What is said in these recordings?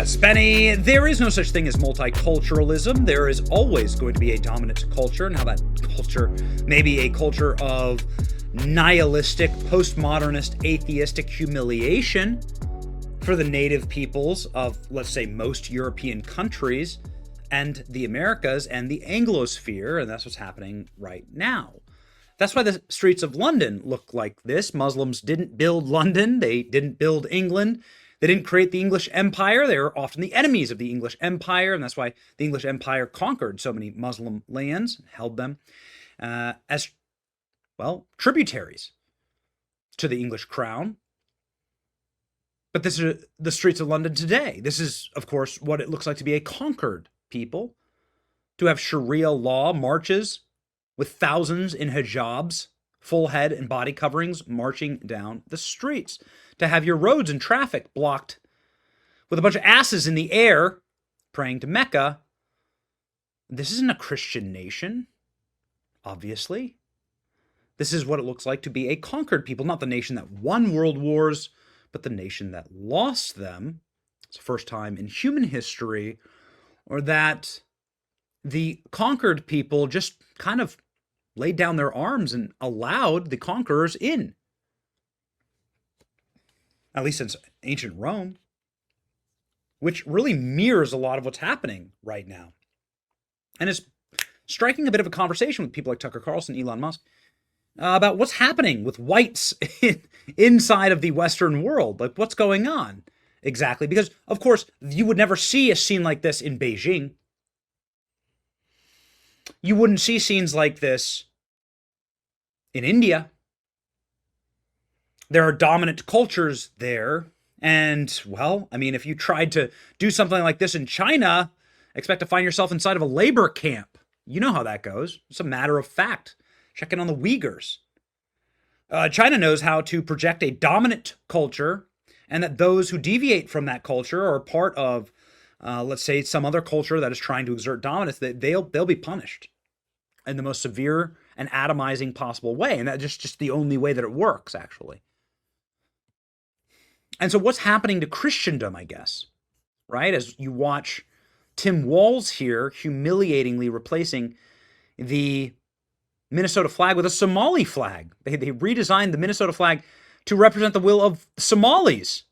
Yes, Benny, there is no such thing as multiculturalism. There is always going to be a dominant culture, and how that culture may be a culture of nihilistic, postmodernist, atheistic humiliation for the native peoples of, let's say, most European countries and the Americas and the Anglosphere, and that's what's happening right now. That's why the streets of London look like this. Muslims didn't build London. They didn't build England. They didn't create the English Empire. They were often the enemies of the English Empire, and that's why the English Empire conquered so many Muslim lands and held them as, well, tributaries to the English crown. But this is the streets of London today. This is, of course, what it looks like to be a conquered people, to have Sharia law marches with thousands in hijabs, full head and body coverings marching down the streets, to have your roads and traffic blocked with a bunch of asses in the air praying to Mecca. This isn't a Christian nation, obviously. This is what it looks like to be a conquered people, not the nation that won world wars, but the nation that lost them. It's the first time in human history, or that the conquered people just kind of laid down their arms and allowed the conquerors in. At least since ancient Rome, which really mirrors a lot of what's happening right now. And it's striking a bit of a conversation with people like Tucker Carlson, Elon Musk, about what's happening with whites inside of the Western world. Like, what's going on exactly? Because, of course, you would never see a scene like this in Beijing. You wouldn't see scenes like this in India. There are dominant cultures there. And, well, I mean, if you tried to do something like this in China, expect to find yourself inside of a labor camp. You know how that goes. It's a matter of fact. Check in on the Uyghurs. China knows how to project a dominant culture, and that those who deviate from that culture are part of, let's say, some other culture that is trying to exert dominance, that they'll be punished in the most severe and atomizing possible way. And that's just the only way that it works, actually. And so what's happening to Christendom, I guess, right? As you watch Tim Walz here humiliatingly replacing the Minnesota flag with a Somali flag. They redesigned the Minnesota flag to represent the will of Somalis.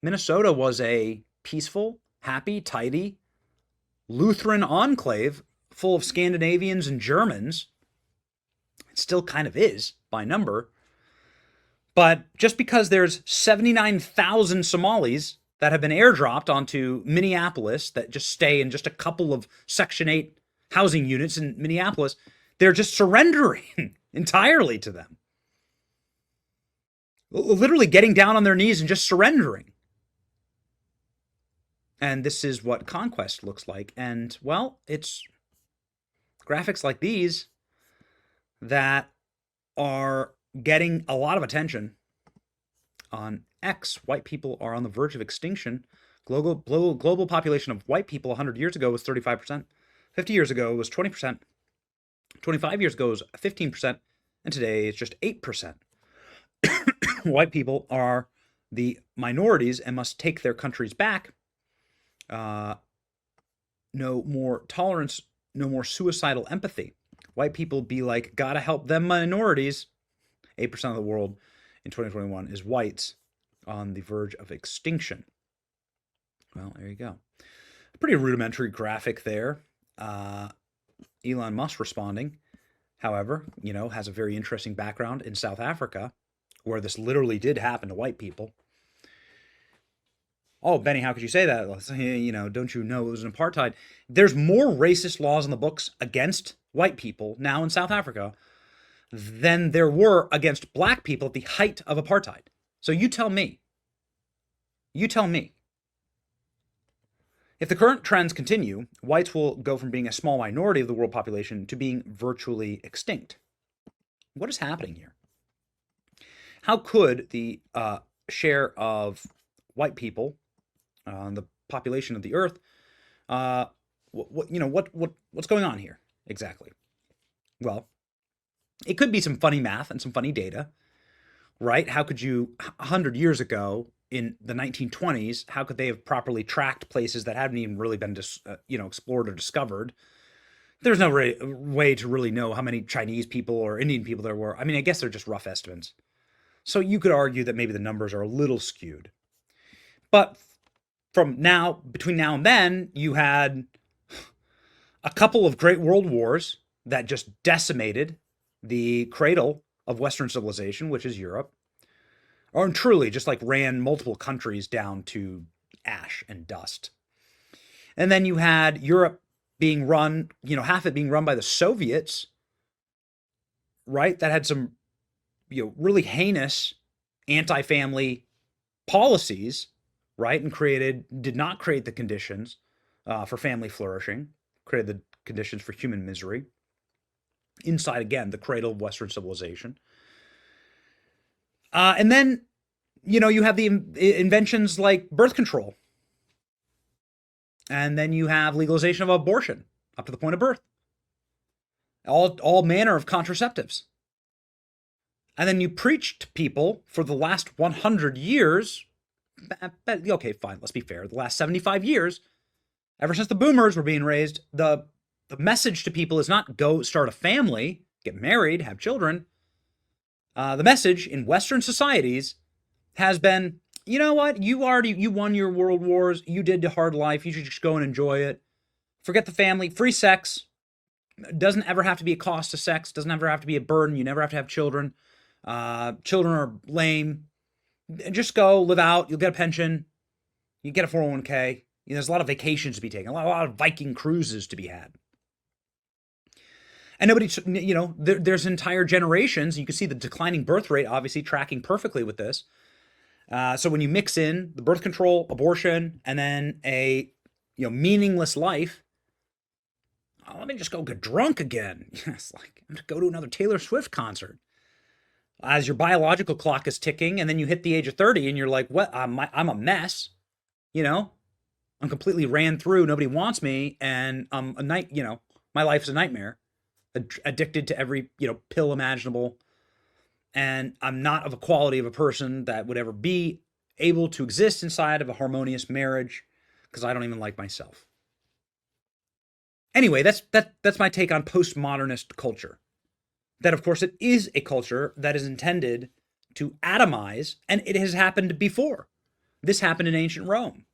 Minnesota was a peaceful, happy, tidy Lutheran enclave full of Scandinavians and Germans. It still kind of is by number. But just because there's 79,000 Somalis that have been airdropped onto Minneapolis that just stay in just a couple of Section 8 housing units in Minneapolis, they're just surrendering entirely to them. Literally getting down on their knees and just surrendering. And this is what conquest looks like. And, well, it's graphics like these that are getting a lot of attention on X. White people are on the verge of extinction. Global population of white people 100 years ago was 35%. 50 years ago it was 20%. 25 years ago it was 15%. And today it's just 8%. White people are the minorities and must take their countries back. No more tolerance, no more suicidal empathy. White people be like, gotta help them minorities. 8% of the world in 2021 is whites on the verge of extinction. Well, there you go. A pretty rudimentary graphic there. Elon Musk responding, however, has a very interesting background in South Africa, where this literally did happen to white people. Oh, Benny, how could you say that? Don't you know it was an apartheid? There's more racist laws in the books against white people now in South Africa than there were against black people at the height of apartheid. So you tell me. If the current trends continue, whites will go from being a small minority of the world population to being virtually extinct. What is happening here? How could the share of white people on the population of the earth, what's going on here exactly? Well, it could be some funny math and some funny data, right? How could you, 100 years ago, in the 1920s, how could they have properly tracked places that hadn't even really been explored or discovered? There's no way to really know how many Chinese people or Indian people there were. I mean, I guess they're just rough estimates. So you could argue that maybe the numbers are a little skewed. But between now and then, you had a couple of great world wars that just decimated the cradle of Western civilization, which is Europe, or truly just like ran multiple countries down to ash and dust. And then you had Europe being run, half it being run by the Soviets, right? That had some, really heinous anti-family policies, right? And did not create the conditions for family flourishing, created the conditions for human misery inside, again, the cradle of Western civilization. And then, you have the inventions like birth control. And then you have legalization of abortion up to the point of birth. All manner of contraceptives. And then you preach to people for the last 100 years. Okay, fine, let's be fair. The last 75 years, ever since the boomers were being raised, the message to people is not go start a family, get married, have children. The message in Western societies has been, you know what? You won your world wars. You did the hard life. You should just go and enjoy it. Forget the family. Free sex. Doesn't ever have to be a cost to sex. Doesn't ever have to be a burden. You never have to have children. Children are lame. Just go, live out. You'll get a pension. You get a 401k. There's a lot of vacations to be taken. A lot of Viking cruises to be had. And nobody, there's entire generations. You can see the declining birth rate, obviously tracking perfectly with this. So when you mix in the birth control, abortion, and then a meaningless life, let me just go get drunk again. It's like I'm going to go to another Taylor Swift concert. As your biological clock is ticking, and then you hit the age of 30, and you're like, "What? I'm a mess." I'm completely ran through. Nobody wants me, and my life is a nightmare. Addicted to every pill imaginable. And I'm not of a quality of a person that would ever be able to exist inside of a harmonious marriage because I don't even like myself. Anyway, that's my take on postmodernist culture. That, of course, it is a culture that is intended to atomize, and it has happened before. This happened in ancient Rome.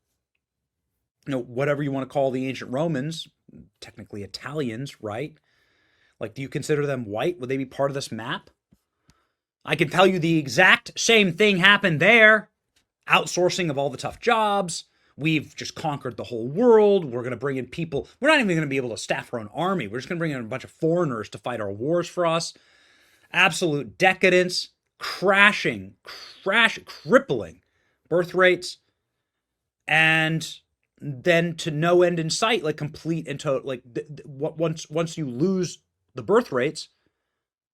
Whatever you want to call the ancient Romans, technically Italians, right? Like, do you consider them white? Would they be part of this map? I can tell you the exact same thing happened there. Outsourcing of all the tough jobs. We've just conquered the whole world. We're going to bring in people. We're not even going to be able to staff our own army. We're just going to bring in a bunch of foreigners to fight our wars for us. Absolute decadence, crippling birth rates, and then to no end in sight, like complete and total. Like once you lose the birth rates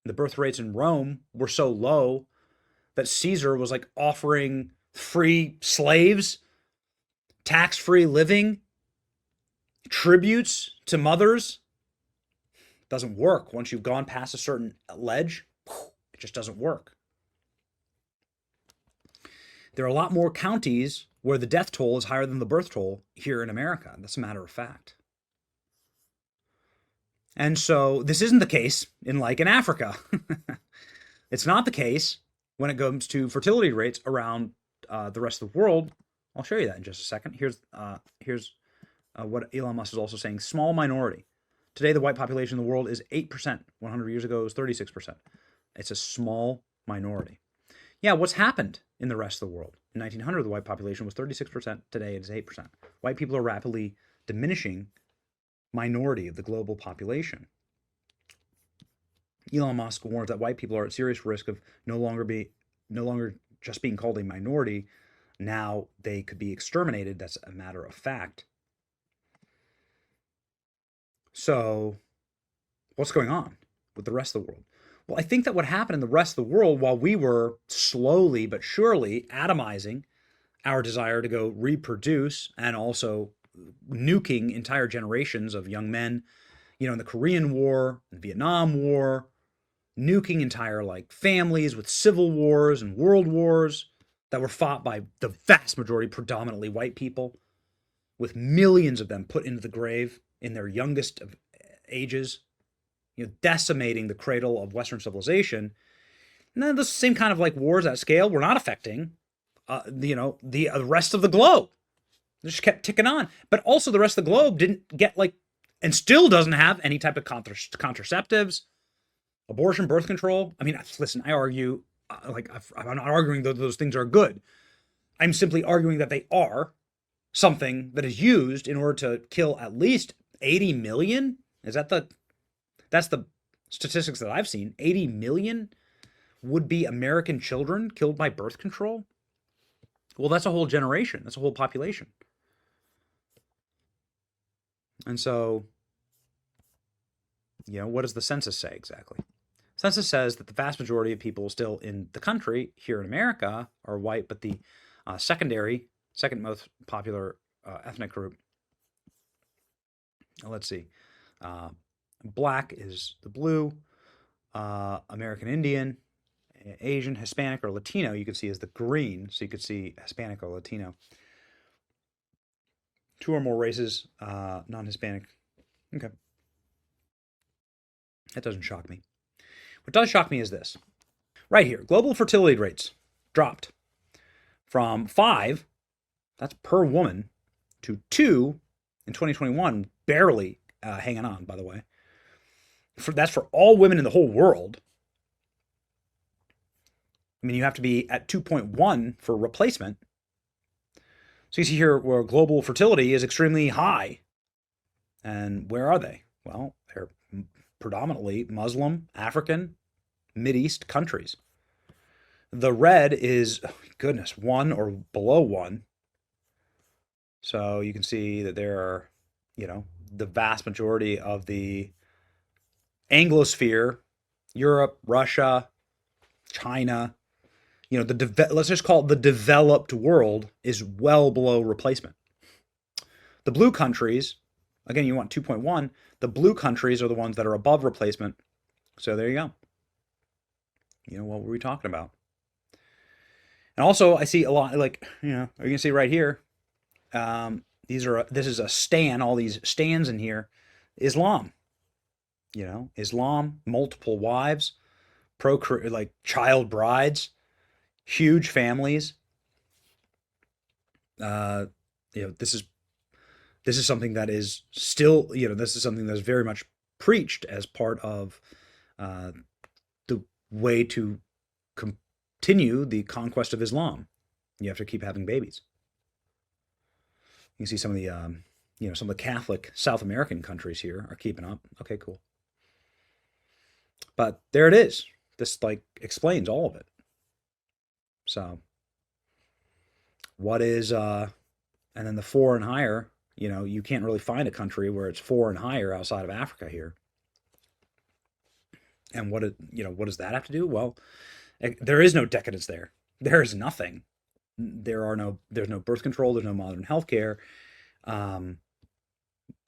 in Rome were so low that Caesar was like offering free slaves, tax-free living, tributes to mothers. Doesn't work. Once you've gone past a certain ledge, it just doesn't work. There are a lot more counties where the death toll is higher than the birth toll here in America. That's a matter of fact. And so this isn't the case in Africa. It's not the case when it comes to fertility rates around the rest of the world. I'll show you that in just a second. Here's what Elon Musk is also saying. Small minority. Today, the white population in the world is 8%. 100 years ago, it was 36%. It's a small minority. Yeah, what's happened in the rest of the world? In 1900, the white population was 36%. Today, it is 8%. White people are rapidly diminishing minority of the global population. Elon Musk warns that white people are at serious risk of no longer just being called a minority. Now they could be exterminated. That's a matter of fact. So what's going on with the rest of the world? Well, I think that what happened in the rest of the world, while we were slowly but surely atomizing our desire to go reproduce and also nuking entire generations of young men, in the Korean War, the Vietnam War, nuking entire families with civil wars and world wars, that were fought by the vast majority, predominantly white people, with millions of them put into the grave in their youngest of ages, decimating the cradle of Western civilization. And then the same kind of like wars at scale were not affecting, the rest of the globe. They just kept ticking on. But also the rest of the globe didn't get and still doesn't have any type of contraceptives, abortion, birth control. I mean, listen, I argue, I'm not arguing that those things are good. I'm simply arguing that they are something that is used in order to kill at least 80 million. That's the statistics that I've seen. 80 million would be American children killed by birth control. Well, that's a whole generation. That's a whole population. And so, what does the census say exactly? Census says that the vast majority of people still in the country here in America are white, but the second most popular ethnic group, let's see, black is the blue, American Indian, Asian, Hispanic, or Latino, you could see as the green, so you could see Hispanic or Latino. 2 or more races, non-Hispanic. Okay. That doesn't shock me. What does shock me is this. Right here, global fertility rates dropped from 5, that's per woman, to 2 in 2021, barely hanging on, by the way. That's for all women in the whole world. I mean, you have to be at 2.1 for replacement. So you see here where global fertility is extremely high. And where are they? Well, they're predominantly Muslim, African, Mideast countries. The red is, 1 or below 1. So you can see that there are, the vast majority of the Anglosphere, Europe, Russia, China, let's just call it the developed world, is well below replacement. The blue countries, again, you want 2.1. The blue countries are the ones that are above replacement. So there you go. What were we talking about? And also, I see a lot, you can see right here, this is a stan, all these stans in here, Islam. Islam, multiple wives, child brides, huge families. This is something that is still, this is something that's very much preached as part of the way to continue the conquest of Islam. You have to keep having babies. You can see some of the, some of the Catholic South American countries here are keeping up. Okay, cool. But there it is. This explains all of it. So what is, and then the 4 and higher, you can't really find a country where it's 4 and higher outside of Africa here. And what does that have to do? Well, there is no decadence there. There is nothing. There's no birth control. There's no modern healthcare.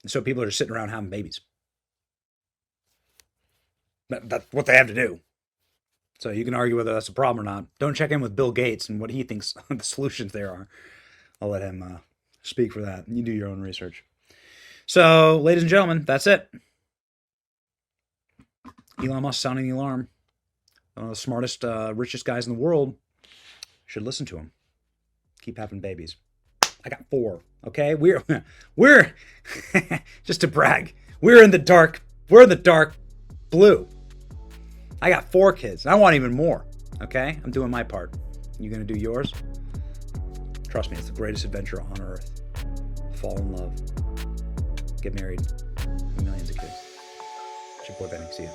So people are just sitting around having babies. That's what they have to do. So you can argue whether that's a problem or not. Don't check in with Bill Gates and what he thinks the solutions there are. I'll let him speak for that. You do your own research. So, ladies and gentlemen, that's it. Elon Musk sounding the alarm. One of the smartest, richest guys in the world. Should listen to him. Keep having babies. I got 4. Okay, we're just to brag. We're in the dark blue. I got 4 kids. I want even more. Okay, I'm doing my part. You gonna do yours? Trust me, it's the greatest adventure on earth. Fall in love, get married, millions of kids. It's your boy Benny. See ya.